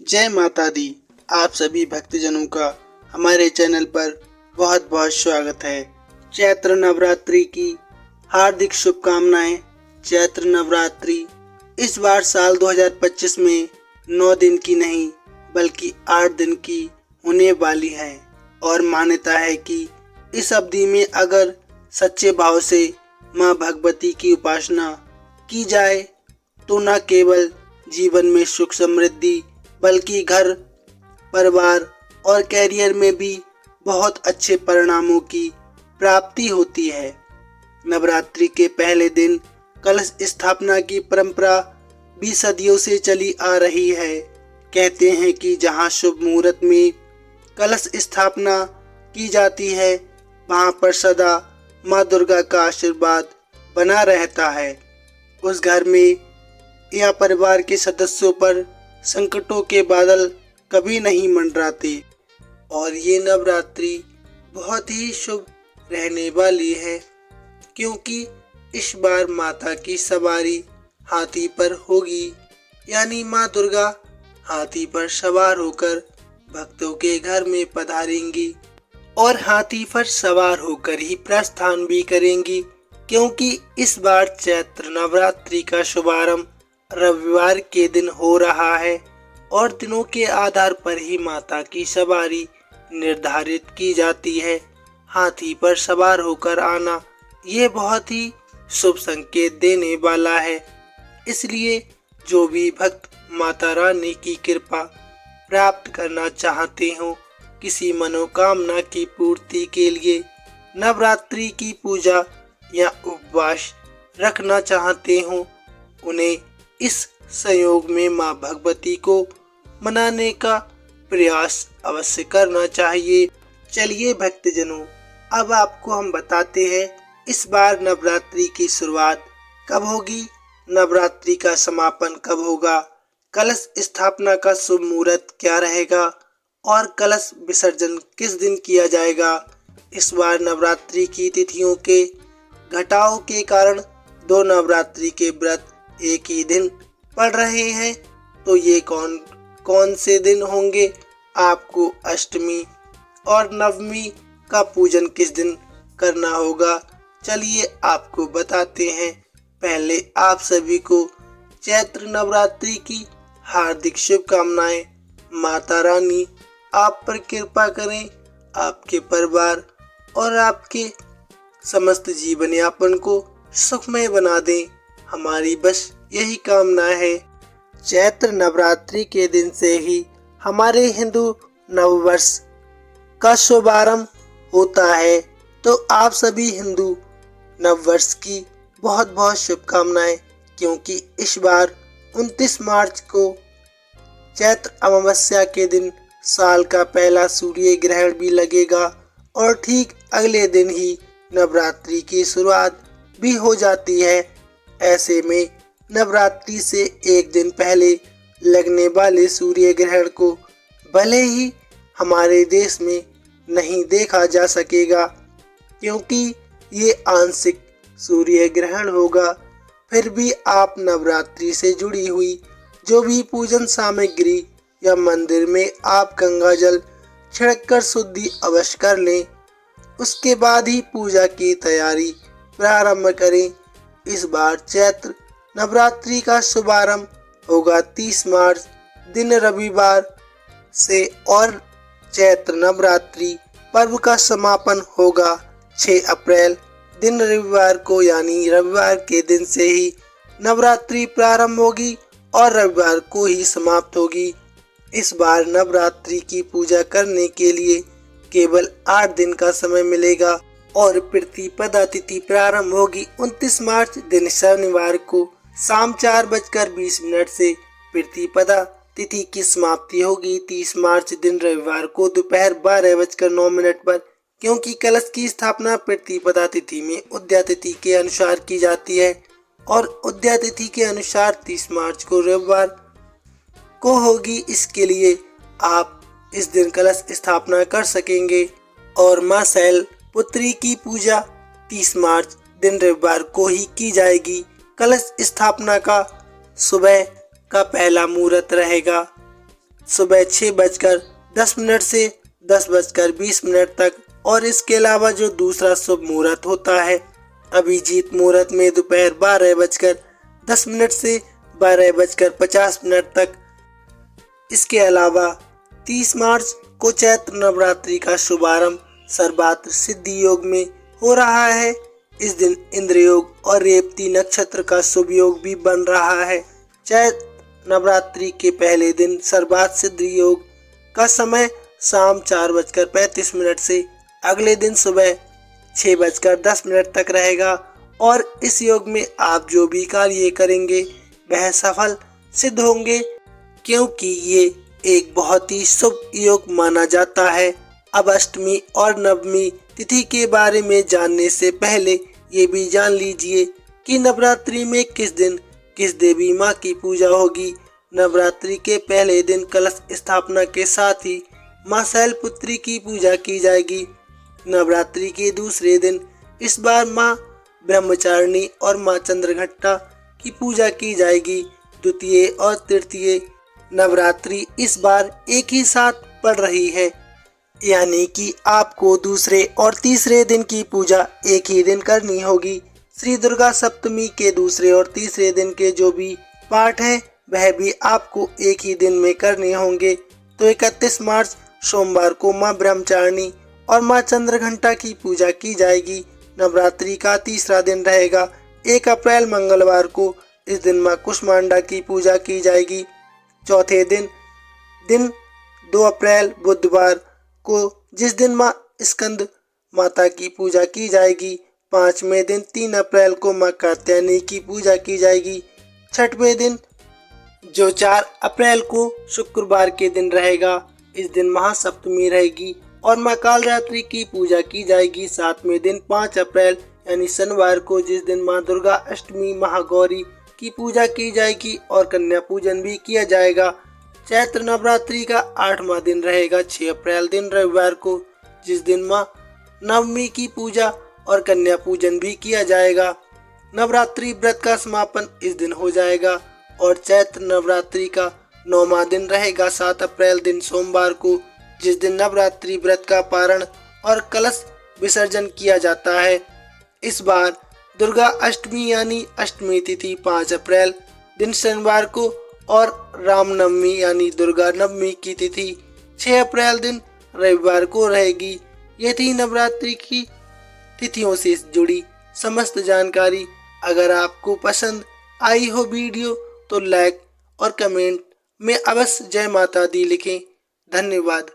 जय माता दी। आप सभी भक्तजनों का हमारे चैनल पर बहुत बहुत स्वागत है। चैत्र नवरात्रि की हार्दिक शुभकामनाएं। चैत्र नवरात्रि इस बार साल 2025 में 9 दिन की नहीं बल्कि 8 दिन की होने वाली है और मान्यता है कि इस अवधि में अगर सच्चे भाव से मां भगवती की उपासना की जाए तो न केवल जीवन में सुख समृद्धि बल्कि घर परिवार और कैरियर में भी बहुत अच्छे परिणामों की प्राप्ति होती है। नवरात्रि के पहले दिन कलश स्थापना की परंपरा भी सदियों से चली आ रही है। कहते हैं कि जहां शुभ मुहूर्त में कलश स्थापना की जाती है वहां पर सदा मां दुर्गा का आशीर्वाद बना रहता है। उस घर में या परिवार के सदस्यों पर संकटों के बादल कभी नहीं मंडराते और ये नवरात्रि बहुत ही शुभ रहने वाली है क्योंकि इस बार माता की सवारी हाथी पर होगी, यानी माँ दुर्गा हाथी पर सवार होकर भक्तों के घर में पधारेंगी और हाथी पर सवार होकर ही प्रस्थान भी करेंगी क्योंकि इस बार चैत्र नवरात्रि का शुभारंभ रविवार के दिन हो रहा है और दिनों के आधार पर ही माता की सवारी निर्धारित की जाती है। हाथी पर सवार होकर आना ये बहुत ही शुभ संकेत देने वाला है। इसलिए जो भी भक्त माता रानी की कृपा प्राप्त करना चाहते हो, किसी मनोकामना की पूर्ति के लिए नवरात्रि की पूजा या उपवास रखना चाहते हो, उन्हें इस संयोग में मां भगवती को मनाने का प्रयास अवश्य करना चाहिए। चलिए भक्तजनों, अब आपको हम बताते हैं इस बार नवरात्रि की शुरुआत कब होगी, नवरात्रि का समापन कब होगा, कलश स्थापना का शुभ मुहूर्त क्या रहेगा और कलश विसर्जन किस दिन किया जाएगा। इस बार नवरात्रि की तिथियों के घटाव के कारण 2 नवरात्रि के व्रत एक ही दिन पड़ रहे हैं, तो ये कौन कौन से दिन होंगे, आपको अष्टमी और नवमी का पूजन किस दिन करना होगा, चलिए आपको बताते हैं। पहले आप सभी को चैत्र नवरात्रि की हार्दिक शुभकामनाएं। माता रानी आप पर कृपा करें, आपके परिवार और आपके समस्त जीवन यापन को सुखमय बना दें, हमारी बस यही कामना है। चैत्र नवरात्रि के दिन से ही हमारे हिंदू नववर्ष का शुभारंभ होता है, तो आप सभी हिंदू नववर्ष की बहुत बहुत शुभकामनाएं क्योंकि इस बार 29 मार्च को चैत्र अमावस्या के दिन साल का पहला सूर्य ग्रहण भी लगेगा और ठीक अगले दिन ही नवरात्रि की शुरुआत भी हो जाती है। ऐसे में नवरात्रि से एक दिन पहले लगने वाले सूर्य ग्रहण को भले ही हमारे देश में नहीं देखा जा सकेगा क्योंकि ये आंशिक सूर्य ग्रहण होगा, फिर भी आप नवरात्रि से जुड़ी हुई जो भी पूजन सामग्री या मंदिर में आप गंगा जल छिड़ककर शुद्धि अवश्य कर लें, उसके बाद ही पूजा की तैयारी प्रारंभ करें। इस बार चैत्र नवरात्रि का शुभारंभ होगा 30 मार्च दिन रविवार से और चैत्र नवरात्रि पर्व का समापन होगा 6 अप्रैल दिन रविवार को, यानी रविवार के दिन से ही नवरात्रि प्रारंभ होगी और रविवार को ही समाप्त होगी। इस बार नवरात्रि की पूजा करने के लिए केवल 8 दिन का समय मिलेगा और प्रतिपदा तिथि प्रारंभ होगी 29 मार्च दिन शनिवार को शाम 4:20 से प्रतिपदा तिथि की समाप्ति होगी 30 मार्च दिन रविवार को दोपहर 12:09 पर, क्योंकि कलश की स्थापना प्रतिपदा तिथि में उदया तिथि के अनुसार की जाती है और उदया तिथि के अनुसार 30 मार्च को रविवार को होगी। इसके लिए आप इस दिन कलश स्थापना कर सकेंगे और मां शैल पुत्री की पूजा 30 मार्च दिन रविवार को ही की जाएगी। कलश स्थापना का सुबह का पहला मुहूर्त रहेगा सुबह 6:10 से 10:20 तक। और इसके अलावा जो दूसरा शुभ मुहूर्त होता है अभिजीत मुहूर्त में दोपहर 12:10 से 12:50 तक। इसके अलावा 30 मार्च को चैत्र नवरात्रि का शुभारंभ सर्वत्र सिद्धि योग में हो रहा है। इस दिन इंद्र योग और रेवती नक्षत्र का शुभ योग भी बन रहा है। चैत्र नवरात्रि के पहले दिन सर्वत्र सिद्धि योग का समय शाम 4:35 से अगले दिन सुबह 6:10 तक रहेगा। और इस योग में आप जो भी कार्य करेंगे वह सफल सिद्ध होंगे, क्योंकि ये एक बहुत ही शुभ योग माना जाता है। अब अष्टमी और नवमी तिथि के बारे में जानने से पहले ये भी जान लीजिए कि नवरात्रि में किस दिन किस देवी माँ की पूजा होगी। नवरात्रि के पहले दिन कलश स्थापना के साथ ही माँ शैलपुत्री की पूजा की जाएगी। नवरात्रि के दूसरे दिन इस बार माँ ब्रह्मचारिणी और माँ चंद्रघंटा की पूजा की जाएगी। द्वितीय और तृतीय नवरात्रि इस बार एक ही साथ पड़ रही है, यानी कि आपको दूसरे और तीसरे दिन की पूजा एक ही दिन करनी होगी। श्री दुर्गा सप्तमी के दूसरे और तीसरे दिन के जो भी पाठ हैं वह भी आपको एक ही दिन में करने होंगे। तो 31 मार्च सोमवार को माँ ब्रह्मचारिणी और माँ चंद्रघंटा की पूजा की जाएगी। नवरात्रि का तीसरा दिन रहेगा 1 अप्रैल मंगलवार को। इस दिन माँ कुष्मांडा की पूजा की जाएगी। चौथे दिन 2 अप्रैल बुधवार को, जिस दिन माँ स्कंद माता की पूजा की जाएगी। 5वें दिन 3 अप्रैल को माँ कात्यायनी की पूजा की जाएगी। 6वें दिन जो 4 अप्रैल को शुक्रवार के दिन रहेगा, इस दिन महासप्तमी रहेगी और माँ कालरात्रि की पूजा की जाएगी। 7वें दिन 5 अप्रैल यानी शनिवार को, जिस दिन माँ दुर्गा अष्टमी महागौरी की पूजा की जाएगी और कन्या पूजन भी किया जाएगा। चैत्र नवरात्रि का 8वां दिन रहेगा 6 अप्रैल दिन रविवार को, जिस दिन माँ नवमी की पूजा और कन्या पूजन भी किया जाएगा। नवरात्रि व्रत का समापन इस दिन हो जाएगा। और चैत्र नवरात्रि का 9वां दिन रहेगा 7 अप्रैल दिन सोमवार को, जिस दिन नवरात्रि व्रत का पारण और कलश विसर्जन किया जाता है। इस बार दुर्गा अष्टमी यानी अष्टमी तिथि 5 अप्रैल दिन शनिवार को और रामनवमी यानी दुर्गा नवमी की तिथि 6 अप्रैल दिन रविवार को रहेगी। ये थी नवरात्रि की तिथियों से जुड़ी समस्त जानकारी। अगर आपको पसंद आई हो वीडियो तो लाइक और कमेंट में अवश्य जय माता दी लिखें। धन्यवाद।